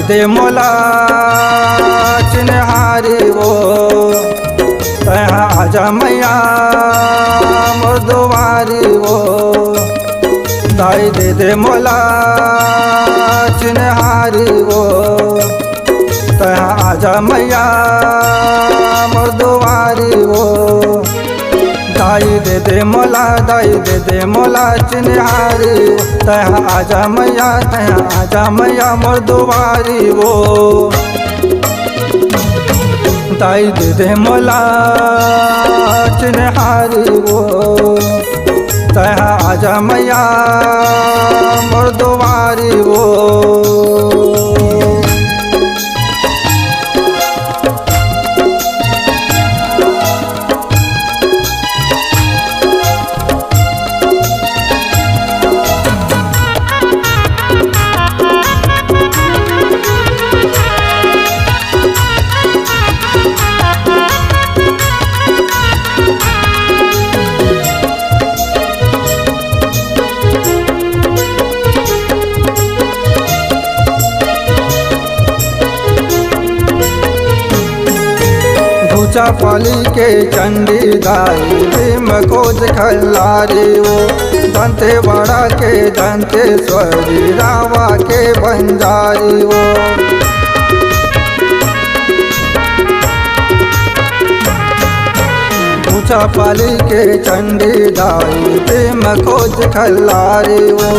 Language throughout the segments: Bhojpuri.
दे मोला चिन्हारी वो तहाँ आजा मैया मोर दुआरी वो दाई दे मोला चिन्हारी वो तहाँ आजा मैया मोर दुआरी वो दाई दे मोला दाई दे मोला चिन्हारी तहाँ आजा मैया तहाँ आजा मैया मोर दुआरी वो दाई दे मोला चिन्हारी वो तहाँ आजा मैया मोर दुआरी वो पाली के चंडी दाई भीम खोज खल्लारी वो दंते बड़ा के दंतेश्वरी रावा के बंजारी वो ऊंचा पाली के चंडी दाई भीम खोज खल्लारी वो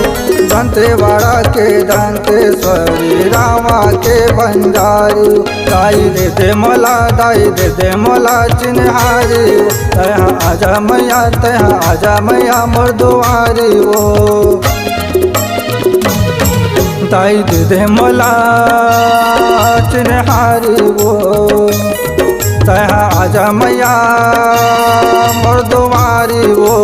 दंते बड़ा के दंतेश्वरी रावा के बंजारी दाई दे मोला दाई दे मोला चिन्हारी तहाँ आजा मैया तहाँ आजा मैया मोर दुआरी वो दाई दे मोला चिन्हारी वो तहाँ आजा मैया मोर दुआरी वो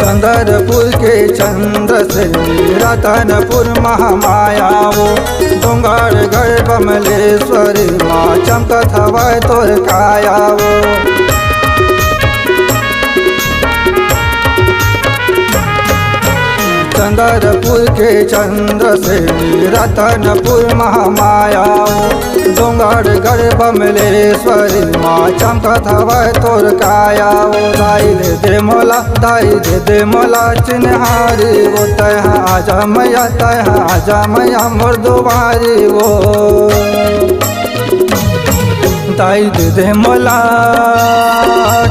चंद्रपुर के चंद्रसेनी रतनपुर महामाया वो डोंगरगढ़ बमलेश्वरी माँ चमकत हवै तोर काया वो चंद्रपुर के चंद्रसेनी रतनपुर महामाया वो डोंगरगढ़ बमलेश्वरी माँ चमकत हवै तोर काया वो दाई दे मोला दाई दे मोला चिन्हारी वो तहाँ आजा मैया तहाँ आजा मैया मोर दुआरी वो दाई दे मोला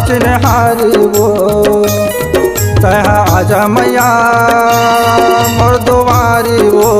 चिन्हारी वो तहाँ आजा मैया मोर दुआरी वो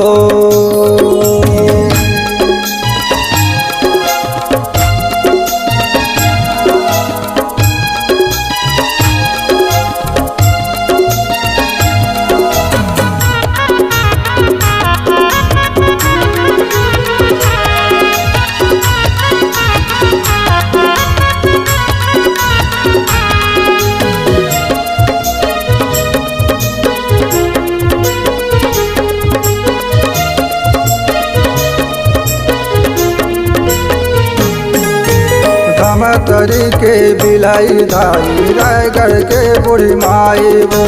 तरी के बिलाई दाई रायगढ़ के बुढ़ी माई वो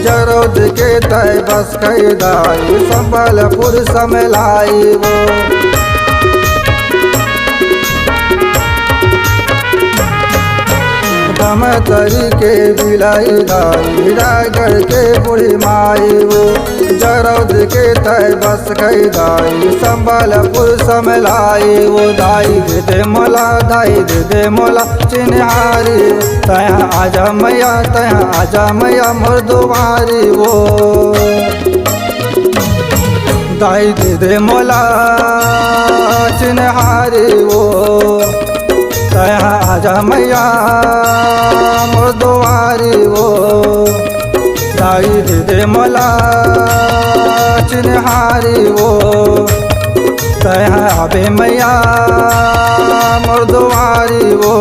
जरोद के तय बस कई दाई संबलपुर समलाई वो तरी के बिलाई दाई रायगढ़ के बुढ़ी माई वो जरोद के तय बस कई दाई संबलपुर समलाई वो दाई दे मोला दाई दे मोला चिन्हारी तहाँ आजा मैया तहाँ आजा मैया मोर दुआरी वो दाई दे मोला चिन्हारी वो तहाँ आजा मैया मोर दुआरी वो लाई दे मला चिन्हारी वो तय आबे मैया मुर्दवारी वो